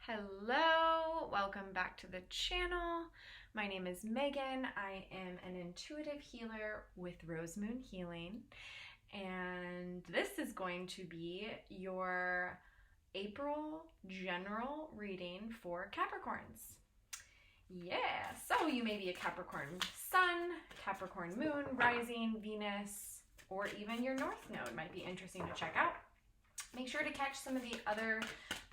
Hello, welcome back to the channel. My name is Megan. I am an intuitive healer with Rose Moon Healing, and this is going to be your April general reading for Capricorns. Yeah, so you may be a Capricorn Sun, Capricorn Moon, Rising, Venus, or even your North Node might be interesting to check out. Make sure to catch some of the other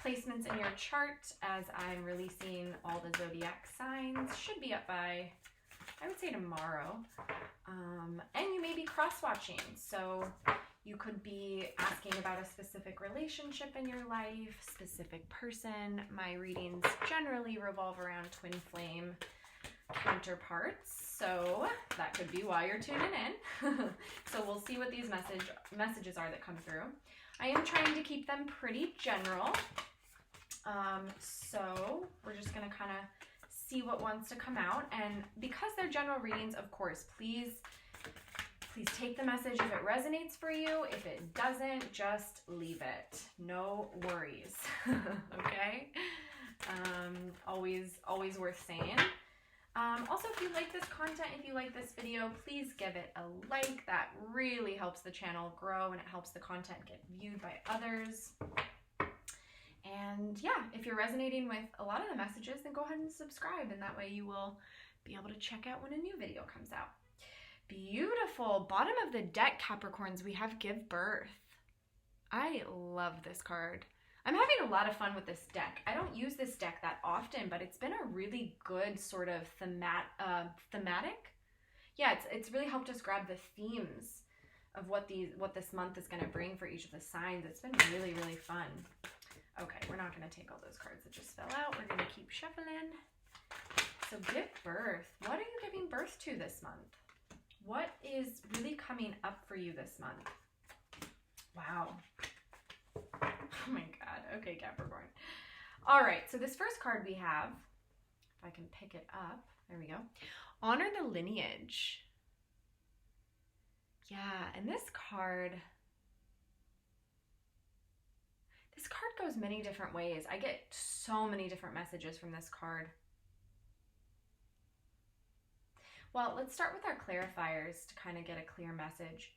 placements in your chart as I'm releasing all the zodiac signs. Should be up by, I would say, tomorrow. And you may be cross-watching, so you could be asking about a specific relationship in your life, specific person. My readings generally revolve around twin flame counterparts, so that could be why you're tuning in. So we'll see what these messages are that come through. I am trying to keep them pretty general, so we're just going to kind of see what wants to come out. And because they're general readings, of course, please take the message if it resonates for you. If it doesn't, just leave it. No worries. Okay? Always worth saying. Also, if you like this content, if you like this video, please give it a like. That really helps the channel grow and it helps the content get viewed by others. And yeah, if you're resonating with a lot of the messages, then go ahead and subscribe, and that way you will be able to check out when a new video comes out. Beautiful. Bottom of the deck, Capricorns, we have Give Birth. I love this card. I'm having a lot of fun with this deck. I don't use this deck that often, but it's been a really good sort of thematic. Yeah, it's really helped us grab the themes of what this month is going to bring for each of the signs. It's been really, really fun. Okay, we're not going to take all those cards that just fell out. We're going to keep shuffling. So Give Birth. What are you giving birth to this month? What is really coming up for you this month? Wow. Oh my God. Okay, Capricorn. All right, so this first card we have, if I can pick it up, there we go. Honor the lineage. Yeah, and this card goes many different ways. I get so many different messages from this card. Well, let's start with our clarifiers to kind of get a clear message.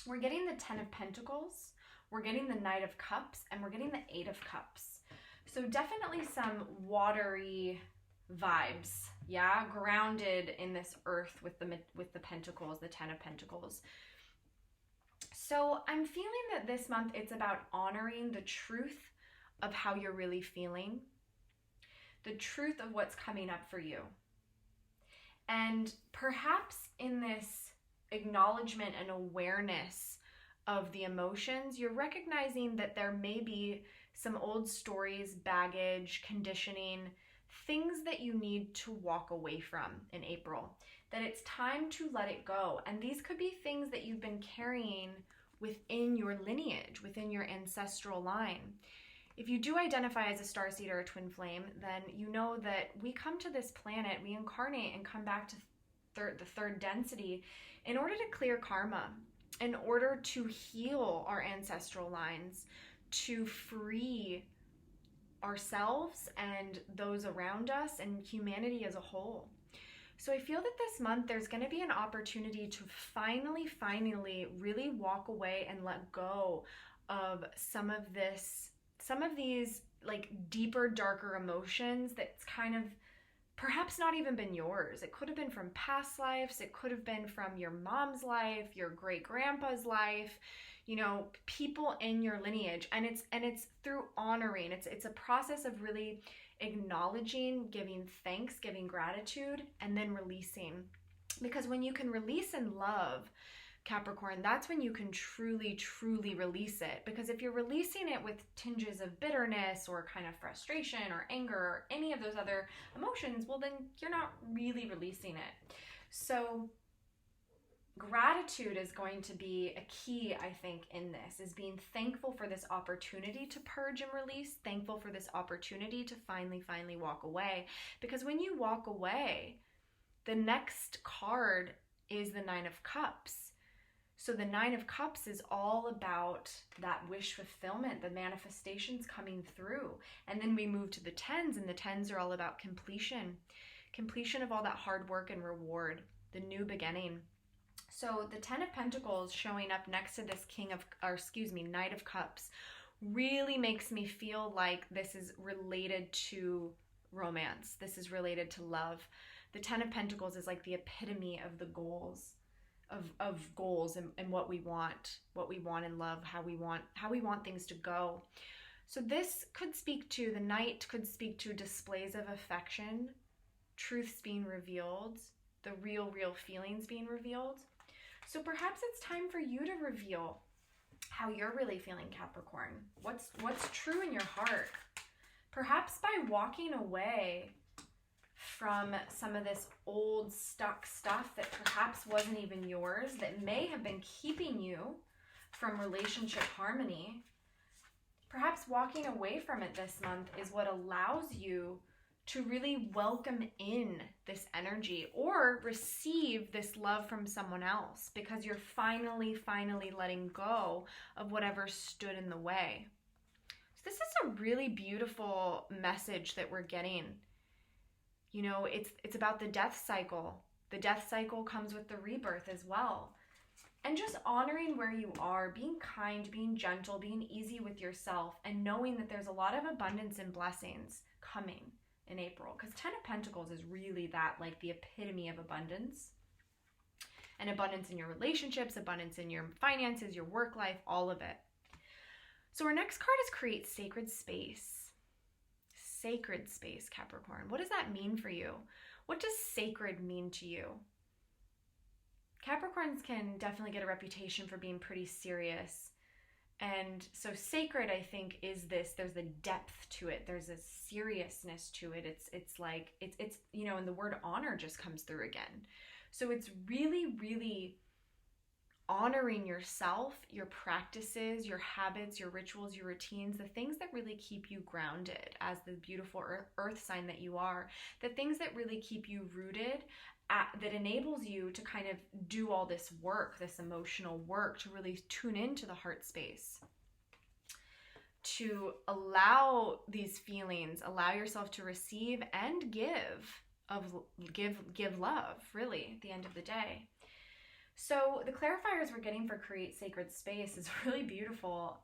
We're getting the 10 of Pentacles, we're getting the Knight of Cups, and we're getting the 8 of Cups. So definitely some watery vibes, yeah, grounded in this earth with the Pentacles, the 10 of Pentacles. So I'm feeling that this month it's about honoring the truth of how you're really feeling, the truth of what's coming up for you. And perhaps in this acknowledgement and awareness of the emotions, you're recognizing that there may be some old stories, baggage, conditioning, things that you need to walk away from in April, that it's time to let it go. And these could be things that you've been carrying within your lineage, within your ancestral line. If you do identify as a starseed or a twin flame, then you know that we come to this planet, we incarnate and come back to the third density in order to clear karma, in order to heal our ancestral lines, to free ourselves and those around us and humanity as a whole. So I feel that this month there's going to be an opportunity to finally really walk away and let go of some of these like deeper, darker emotions that's kind of perhaps not even been yours. It could have been from past lives. It could have been from your mom's life, your great grandpa's life, you know, people in your lineage. And it's through honoring. It's a process of really acknowledging, giving thanks, giving gratitude, and then releasing. Because when you can release in love, Capricorn, that's when you can truly release it. Because if you're releasing it with tinges of bitterness or kind of frustration or anger or any of those other emotions, well, then you're not really releasing it. So gratitude is going to be a key, I think, in this, is being thankful for this opportunity to purge and release, thankful for this opportunity to finally walk away. Because when you walk away, the next card is the 9 of Cups. So the Nine of Cups is all about that wish fulfillment, the manifestations coming through. And then we move to the Tens, and the Tens are all about completion. Completion of all that hard work and reward, the new beginning. So the Ten of Pentacles showing up next to this Knight of Cups really makes me feel like this is related to romance. This is related to love. The Ten of Pentacles is like the epitome of the goals, of goals and what we want in love, how we want things to go. So this could speak to, the Knight could speak to displays of affection, truths being revealed, the real feelings being revealed. So perhaps it's time for you to reveal how you're really feeling, Capricorn. What's true in your heart? Perhaps by walking away from some of this old stuck stuff that perhaps wasn't even yours, that may have been keeping you from relationship harmony. Perhaps walking away from it this month is what allows you to really welcome in this energy or receive this love from someone else, because you're finally letting go of whatever stood in the way. So this is a really beautiful message that we're getting. You know, it's about the death cycle. The death cycle comes with the rebirth as well. And just honoring where you are, being kind, being gentle, being easy with yourself, and knowing that there's a lot of abundance and blessings coming in April. Because Ten of Pentacles is really that, like, the epitome of abundance. And abundance in your relationships, abundance in your finances, your work life, all of it. So our next card is create sacred space. Sacred space, Capricorn. What does that mean for you? What does sacred mean to you? Capricorns can definitely get a reputation for being pretty serious. And so sacred, I think, is this, there's a depth to it. There's a seriousness to it. It's like, it's, you know, and the word honor just comes through again. So it's really honoring yourself, your practices, your habits, your rituals, your routines, the things that really keep you grounded as the beautiful earth sign that you are, the things that really keep you rooted, that enables you to kind of do all this work, this emotional work, to really tune into the heart space, to allow these feelings, allow yourself to receive and give love, really, at the end of the day. So the clarifiers we're getting for create sacred space is really beautiful.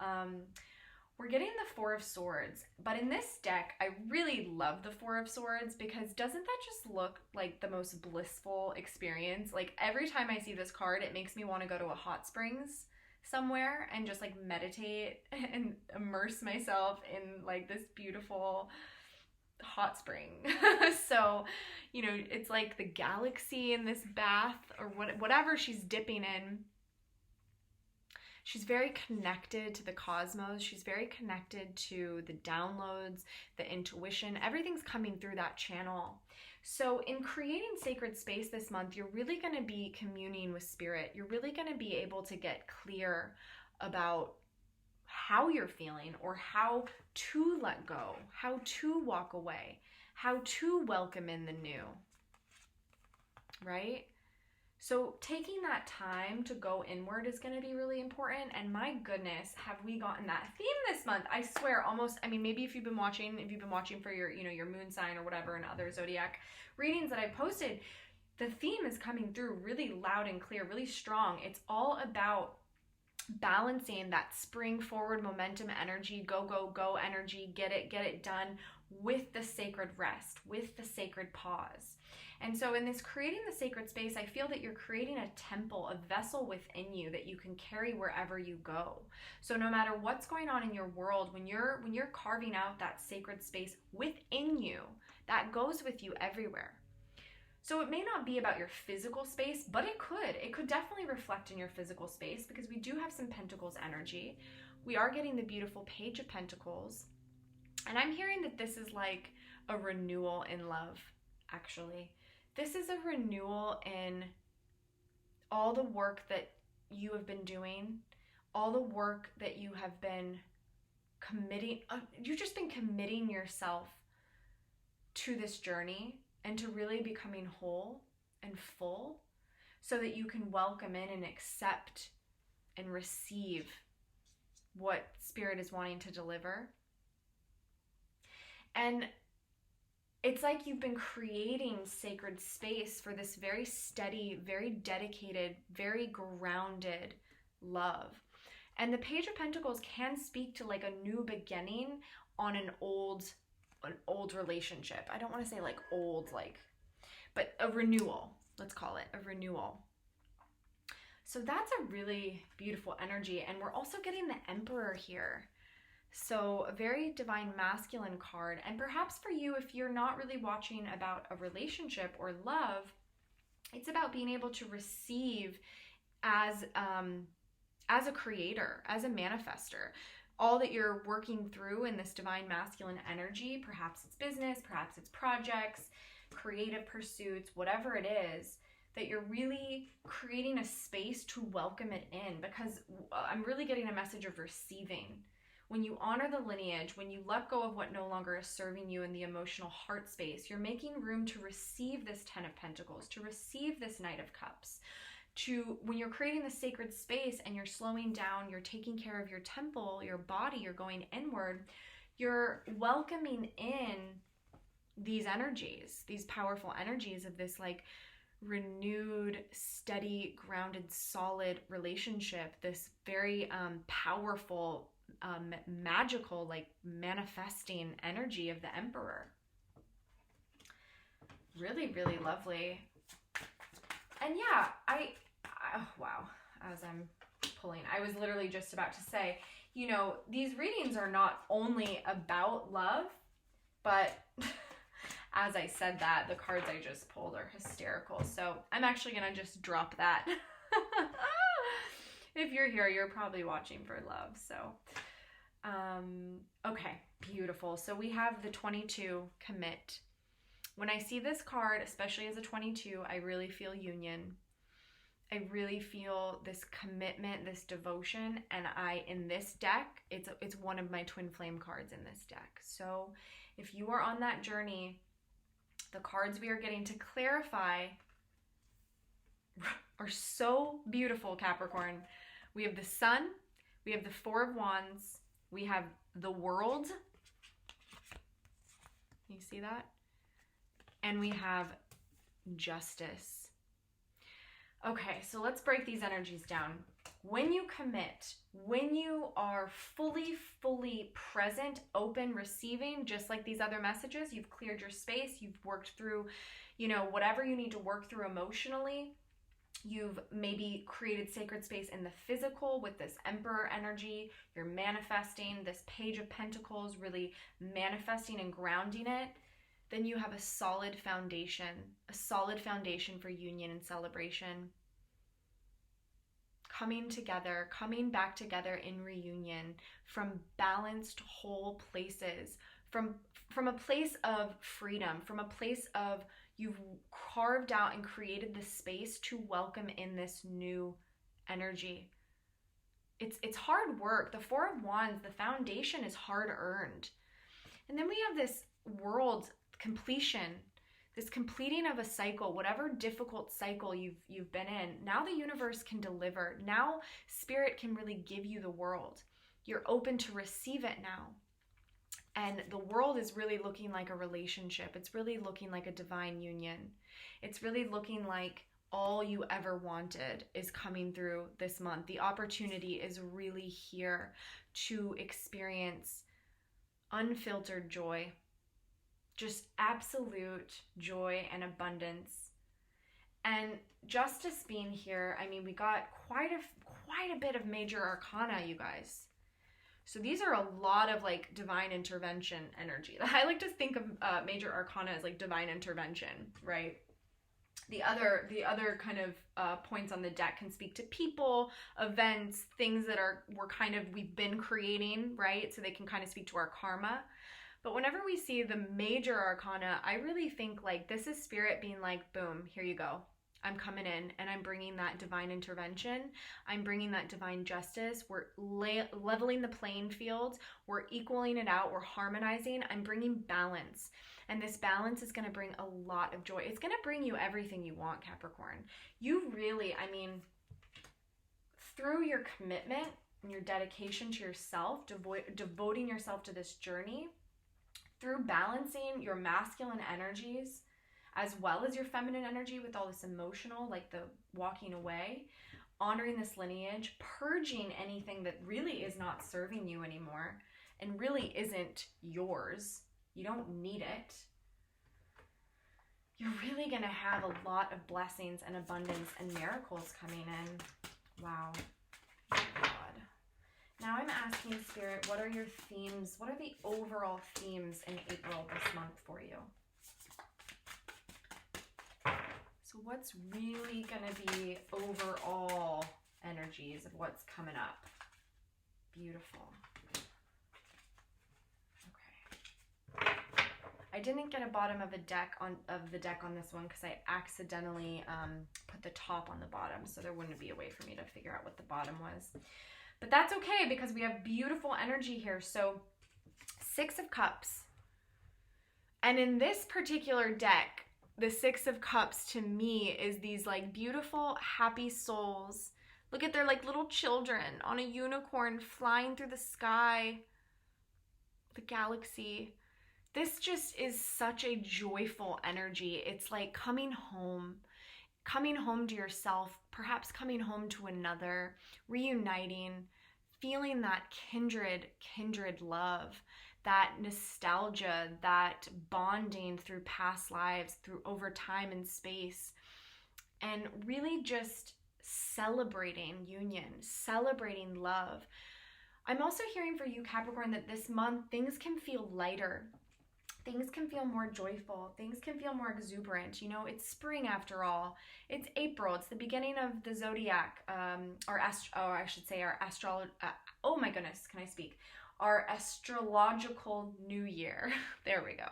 We're getting the Four of Swords, but in this deck, I really love the Four of Swords, because doesn't that just look like the most blissful experience? Like, every time I see this card, it makes me want to go to a hot springs somewhere and just like meditate and immerse myself in like this beautiful hot spring. So, you know, it's like the galaxy in this bath, or whatever she's dipping in. She's very connected to the cosmos. She's very connected to the downloads, the intuition. Everything's coming through that channel. So in creating sacred space this month, you're really going to be communing with spirit. You're really going to be able to get clear about how you're feeling, or how to let go, how to walk away, how to welcome in the new, right? So taking that time to go inward is going to be really important. And my goodness, have we gotten that theme this month? I swear, almost, I mean, maybe if you've been watching for your, you know, your moon sign or whatever, and other zodiac readings that I posted, the theme is coming through really loud and clear, really strong. It's all about balancing that spring forward momentum energy, go energy, get it done, with the sacred rest, with the sacred pause. And so in this creating the sacred space, I feel that you're creating a temple, a vessel within you that you can carry wherever you go. So no matter what's going on in your world, when you're carving out that sacred space within you, that goes with you everywhere. So it may not be about your physical space, but it could definitely reflect in your physical space, because we do have some Pentacles energy. We are getting the beautiful Page of Pentacles. And I'm hearing that this is like a renewal in love, actually. This is a renewal in all the work that you have been doing, all the work that you have been committing. You've just been committing yourself to this journey, and to really becoming whole and full, so that you can welcome in and accept and receive what Spirit is wanting to deliver. And it's like you've been creating sacred space for this very steady, very dedicated, very grounded love. And the Page of Pentacles can speak to like a new beginning on an old relationship. I don't want to say like old, like, but a renewal. Let's call it a renewal. So that's a really beautiful energy. And we're also getting the Emperor here. So a very divine masculine card. And perhaps for you, if you're not really watching about a relationship or love, it's about being able to receive as a creator, as a manifester. All that you're working through in this divine masculine energy, perhaps it's business, perhaps it's projects, creative pursuits, whatever it is, that you're really creating a space to welcome it in, because I'm really getting a message of receiving. When you honor the lineage, when you let go of what no longer is serving you in the emotional heart space, you're making room to receive this Ten of Pentacles, to receive this Knight of Cups. When you're creating the sacred space and you're slowing down, you're taking care of your temple, your body, you're going inward, you're welcoming in these energies, these powerful energies of this like renewed, steady, grounded, solid relationship, this very powerful, magical, like manifesting energy of the Emperor. Really, really lovely. And yeah, oh, wow, as I'm pulling, I was literally just about to say, you know, these readings are not only about love, but as I said that, the cards I just pulled are hysterical. So I'm actually going to just drop that. If you're here, you're probably watching for love. So, okay, beautiful. So we have the 22, commit. When I see this card, especially as a 22, I really feel union. I really feel this commitment, this devotion, and in this deck, it's one of my twin flame cards in this deck. So if you are on that journey, the cards we are getting to clarify are so beautiful, Capricorn. We have the Sun, we have the Four of Wands, we have the World. You see that? And we have Justice. Okay, so let's break these energies down. When you commit, when you are fully present, open, receiving, just like these other messages, you've cleared your space, you've worked through, you know, whatever you need to work through emotionally. You've maybe created sacred space in the physical with this Emperor energy. You're manifesting this Page of Pentacles, really manifesting and grounding it. Then you have a solid foundation for union and celebration. Coming together, coming back together in reunion from balanced, whole places, from a place of freedom, from a place of you've carved out and created the space to welcome in this new energy. It's hard work. The Four of Wands, the foundation is hard earned. And then we have this World completion, this completing of a cycle, whatever difficult cycle you've been in. Now the universe can deliver. Now Spirit can really give you the world. You're open to receive it now. And the world is really looking like a relationship. It's really looking like a divine union. It's really looking like all you ever wanted is coming through this month. The opportunity is really here to experience unfiltered joy. Just absolute joy and abundance. And Justice being here, I mean, we got quite a bit of major arcana, you guys. So these are a lot of like divine intervention energy. I like to think of major arcana as like divine intervention, right? The other kind of points on the deck can speak to people, events, things that we've been creating, right? So they can kind of speak to our karma. But whenever we see the major arcana, I really think like this is Spirit being like, boom, here you go. I'm coming in and I'm bringing that divine intervention. I'm bringing that divine justice. We're leveling the playing field. We're equaling it out. We're harmonizing. I'm bringing balance. And this balance is going to bring a lot of joy. It's going to bring you everything you want, Capricorn. You really, I mean, through your commitment and your dedication to yourself, devoting yourself to this journey, through balancing your masculine energies as well as your feminine energy with all this emotional, like the walking away, honoring this lineage, purging anything that really is not serving you anymore and really isn't yours. You don't need it. You're really going to have a lot of blessings and abundance and miracles coming in. Wow. Oh God. Now I'm asking Spirit, what are your themes? What are the overall themes in April this month for you? So what's really going to be overall energies of what's coming up? Beautiful. Okay. I didn't get a bottom of the deck on this one because I accidentally put the top on the bottom, so there wouldn't be a way for me to figure out what the bottom was. But that's okay because we have beautiful energy here. So 6 of Cups. And in this particular deck, the 6 of Cups to me is these like beautiful, happy souls. Look at their like little children on a unicorn flying through the sky, the galaxy. This just is such a joyful energy. It's like coming home to yourself, perhaps coming home to another, reuniting, feeling that kindred love, that nostalgia, that bonding through past lives, through over time and space, and really just celebrating union, celebrating love. I'm also hearing for you, Capricorn, that this month things can feel lighter. Things can feel more joyful. Things can feel more exuberant. You know, it's spring after all. It's April. It's the beginning of the zodiac, our astrological new year. There we go.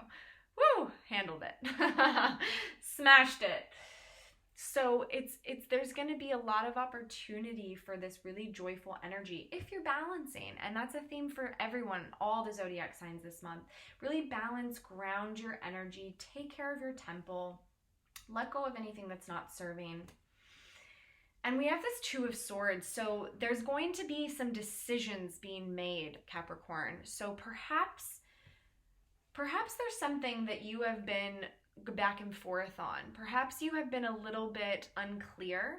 Woo! Handled it. Smashed it. So there's going to be a lot of opportunity for this really joyful energy if you're balancing. And that's a theme for everyone, all the zodiac signs this month. Really balance, ground your energy, take care of your temple, let go of anything that's not serving. And we have this 2 of Swords. So there's going to be some decisions being made, Capricorn. So perhaps there's something that you have been back and forth on. Perhaps you have been a little bit unclear,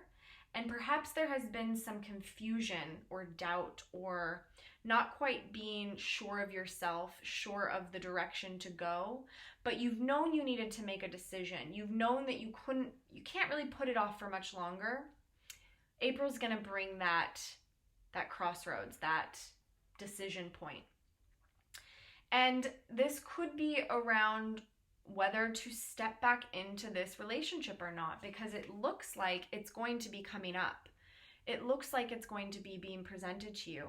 and perhaps there has been some confusion or doubt or not quite being sure of yourself, sure of the direction to go, but you've known you needed to make a decision. You've known that you can't really put it off for much longer. April's going to bring that crossroads, that decision point. And this could be around whether to step back into this relationship or not, because it looks like it's going to be coming up. It looks like it's going to be being presented to you.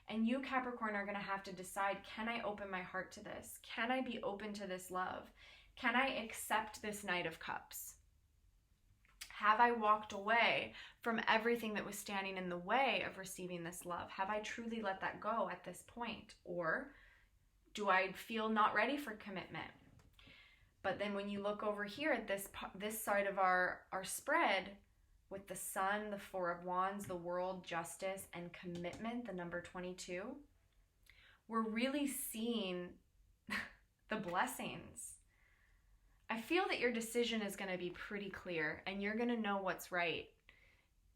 And you, Capricorn, are going to have to decide, can I open my heart to this? Can I be open to this love? Can I accept this Knight of Cups? Have I walked away from everything that was standing in the way of receiving this love? Have I truly let that go at this point? Or do I feel not ready for commitment? But then when you look over here at this side of our spread, with the Sun, the 4 of Wands, the World, Justice, and Commitment, the number 22, we're really seeing the blessings. I feel that your decision is going to be pretty clear, and you're going to know what's right.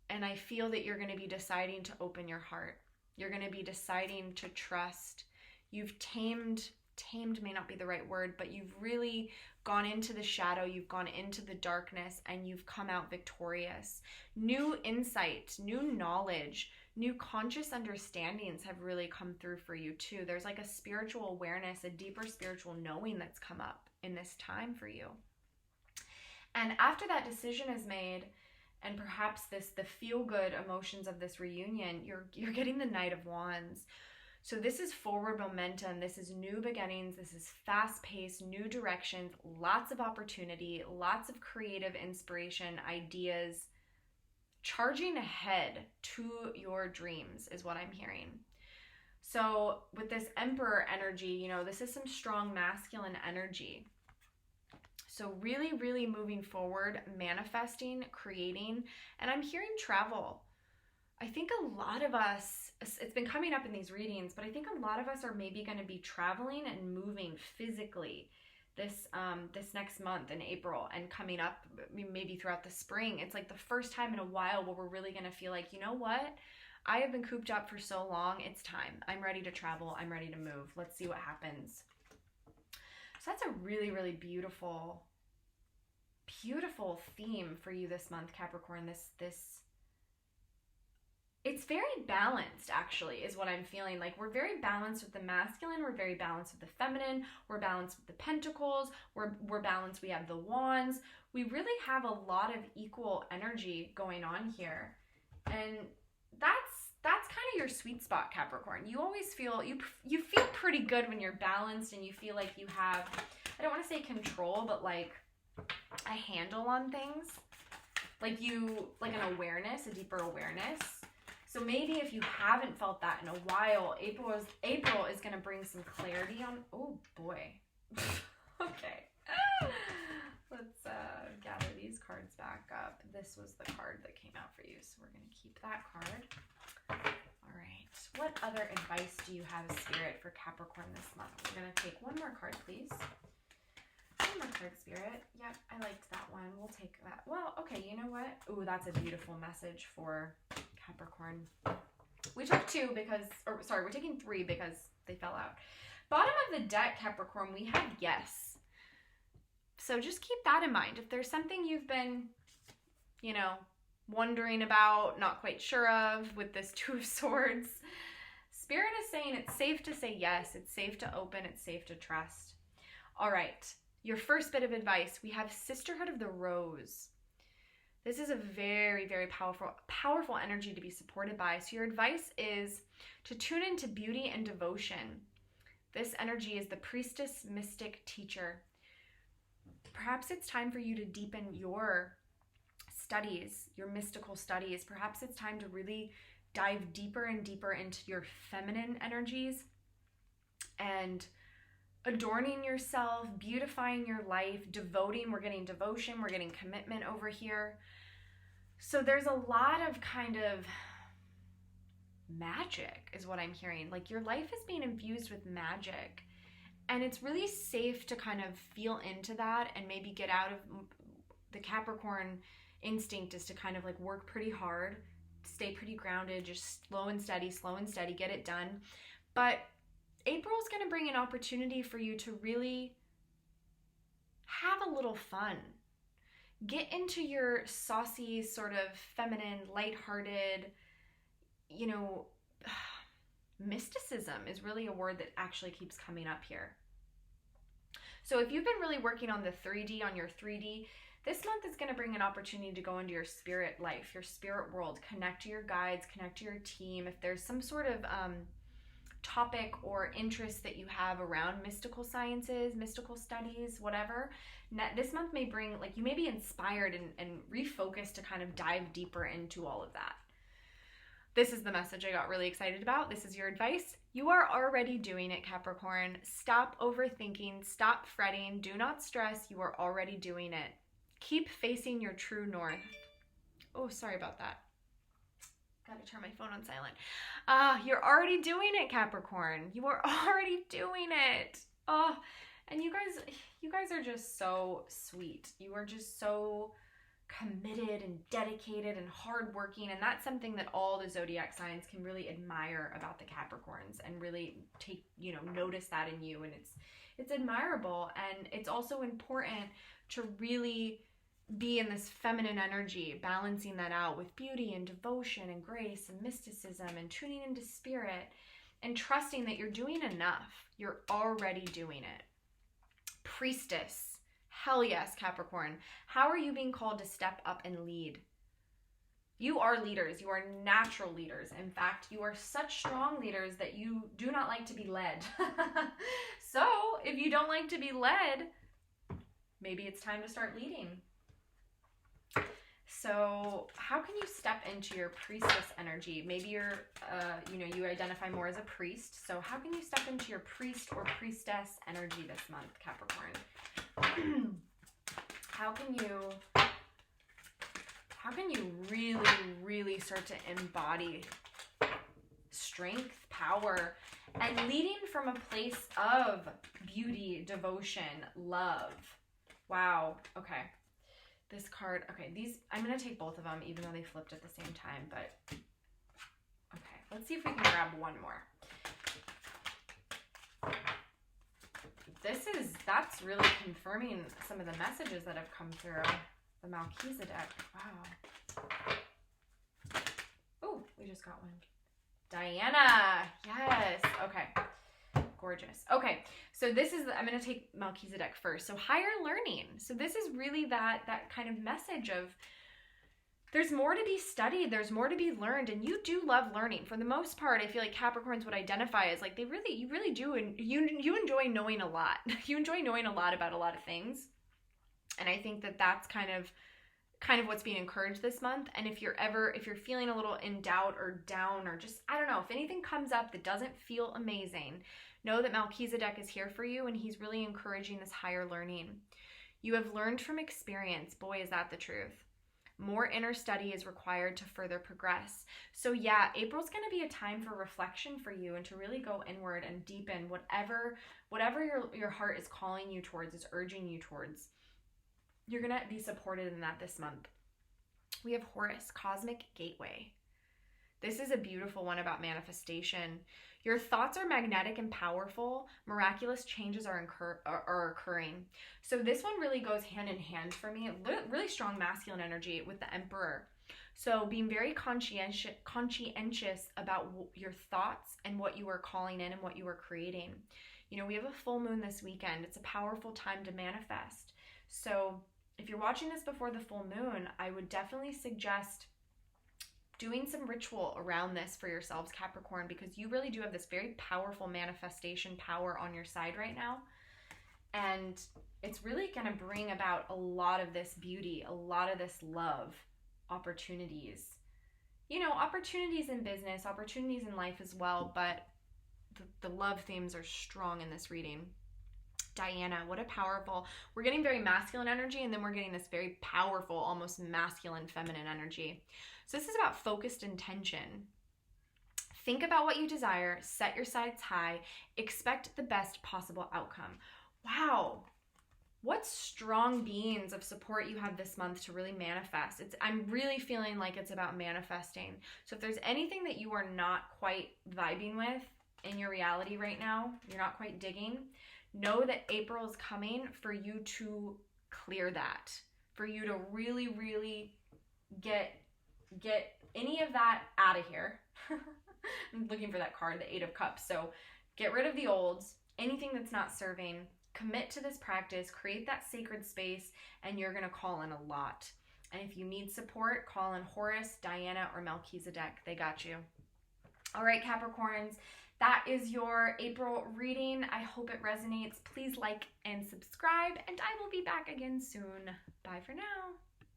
And I feel that you're going to be deciding to open your heart. You're going to be deciding to trust. You've tamed may not be the right word, but you've really gone into the shadow, you've gone into the darkness, and you've come out victorious. New insight, new knowledge, new conscious understandings have really come through for you too. There's like a spiritual awareness, a deeper spiritual knowing that's come up in this time for you. And after that decision is made, and perhaps the feel-good emotions of this reunion, you're getting the Knight of Wands. So this is forward momentum, this is new beginnings, this is fast-paced, new directions, lots of opportunity, lots of creative inspiration, ideas, charging ahead to your dreams is what I'm hearing. So with this Emperor energy, you know, this is some strong masculine energy. So really, really moving forward, manifesting, creating, and I'm hearing travel. I think a lot of us, it's been coming up in these readings, but I think a lot of us are maybe going to be traveling and moving physically this next month in April, and coming up maybe throughout the spring. It's like the first time in a while where we're really going to feel like, you know what? I have been cooped up for so long. It's time. I'm ready to travel. I'm ready to move. Let's see what happens. So that's a really, really beautiful, beautiful theme for you this month, Capricorn. It's very balanced, actually, is what I'm feeling. Like, we're very balanced with the masculine, we're very balanced with the feminine, we're balanced with the pentacles, we're balanced, we have the wands. We really have a lot of equal energy going on here. And that's kind of your sweet spot, Capricorn. You always feel, you feel pretty good when you're balanced, and you feel like you have, I don't want to say control, but like a handle on things. Like an awareness, a deeper awareness. So maybe if you haven't felt that in a while, April is going to bring some clarity on, oh boy. Okay. Let's gather these cards back up. This was the card that came out for you, so we're going to keep that card. All right. What other advice do you have, Spirit, for Capricorn this month? We're going to take one more card, please. One more card, Spirit. Yep, I liked that one. We'll take that. Well, okay, you know what? Ooh, that's a beautiful message for Capricorn. We took two because, or sorry, we're taking three because they fell out. Bottom of the deck, Capricorn, we have yes. So just keep that in mind. If there's something you've been, you know, wondering about, not quite sure of with this Two of Swords, Spirit is saying it's safe to say yes. It's safe to open. It's safe to trust. All right. Your first bit of advice, we have Sisterhood of the Rose. This is a very, very powerful energy to be supported by. So your advice is to tune into beauty and devotion. This energy is the priestess, mystic, teacher. Perhaps it's time for you to deepen your studies, your mystical studies. Perhaps it's time to really dive deeper and deeper into your feminine energies and adorning yourself, beautifying your life, devoting. We're getting devotion, we're getting commitment over here. So there's a lot of kind of magic is what I'm hearing. Like, your life is being infused with magic, and it's really safe to kind of feel into that and maybe get out of the Capricorn instinct is to kind of like work pretty hard, stay pretty grounded, just slow and steady, get it done. But April's going to bring an opportunity for you to really have a little fun. Get into your saucy, sort of feminine, lighthearted, you know, mysticism is really a word that actually keeps coming up here. So if you've been really working on the 3D, on your 3D, this month is going to bring an opportunity to go into your spirit life, your spirit world, connect to your guides, connect to your team. If there's some sort of topic or interest that you have around mystical sciences, mystical studies, whatever, this month may bring, like, you may be inspired and refocused to kind of dive deeper into all of that. This is the message I got really excited about. This is your advice. You are already doing it, Capricorn. Stop overthinking, stop fretting, do not stress. You are already doing it. Keep facing your true north. Oh, sorry about that. Gotta turn my phone on silent. You're already doing it, Capricorn. You are already doing it. Oh, and you guys are just so sweet. You are just so committed and dedicated and hardworking, and that's something that all the zodiac signs can really admire about the Capricorns and really take, you know, notice that in you, and it's admirable. And it's also important to really be in this feminine energy, balancing that out with beauty and devotion and grace and mysticism and tuning into spirit and trusting that you're doing enough. You're already doing it. Priestess. Hell yes, Capricorn. How are you being called to step up and lead? You are leaders. You are natural leaders. In fact, you are such strong leaders that you do not like to be led. So if you don't like to be led, maybe it's time to start leading. So how can you step into your priestess energy? Maybe you're, you identify more as a priest. So how can you step into your priest or priestess energy this month, Capricorn? How How can you really, really start to embody strength, power, and leading from a place of beauty, devotion, love? Wow. Okay. This card, okay, these, I'm going to take both of them even though they flipped at the same time, but okay, let's see if we can grab one more. That's really confirming some of the messages that have come through. The Melchizedek. Wow. Oh, we just got one. Diana. Yes. Okay. Gorgeous. Okay. So this is, I'm going to take Melchizedek first. So higher learning. So this is really that kind of message of there's more to be studied, there's more to be learned, and you do love learning. For the most part, I feel like Capricorns would identify as like you really do, and you enjoy knowing a lot. You enjoy knowing a lot about a lot of things, and I think that's kind of what's being encouraged this month. And if you're feeling a little in doubt or down, or just, I don't know, if anything comes up that doesn't feel amazing, know that Melchizedek is here for you, and he's really encouraging this higher learning. You have learned from experience. Boy, is that the truth. More inner study is required to further progress. So yeah, April's going to be a time for reflection for you and to really go inward and deepen whatever your heart is calling you towards, is urging you towards. You're going to be supported in that this month. We have Horus, Cosmic Gateway. This is a beautiful one about manifestation. Your thoughts are magnetic and powerful. Miraculous changes are occurring. So this one really goes hand in hand for me. Really strong masculine energy with the Emperor. So being very conscientious about your thoughts and what you are calling in and what you are creating. You know, we have a full moon this weekend. It's a powerful time to manifest. So if you're watching this before the full moon, I would definitely suggest doing some ritual around this for yourselves, Capricorn, because you really do have this very powerful manifestation power on your side right now. And it's really going to bring about a lot of this beauty, a lot of this love, opportunities. You know, opportunities in business, opportunities in life as well, but the love themes are strong in this reading. Diana, what a powerful, we're getting very masculine energy, and then we're getting this very powerful, almost masculine, feminine energy. So this is about focused intention. Think about what you desire, set your sights high, expect the best possible outcome. Wow. What strong beings of support you have this month to really manifest. I'm really feeling like it's about manifesting. So if there's anything that you are not quite vibing with in your reality right now, you're not quite digging, know that April is coming for you to clear that, for you to really, really get any of that out of here. I'm looking for that card, the 8 of Cups. So get rid of the olds, anything that's not serving, commit to this practice, create that sacred space, and you're going to call in a lot. And if you need support, call in Horus, Diana, or Melchizedek. They got you. All right, Capricorns, that is your April reading. I hope it resonates. Please like and subscribe, and I will be back again soon. Bye for now.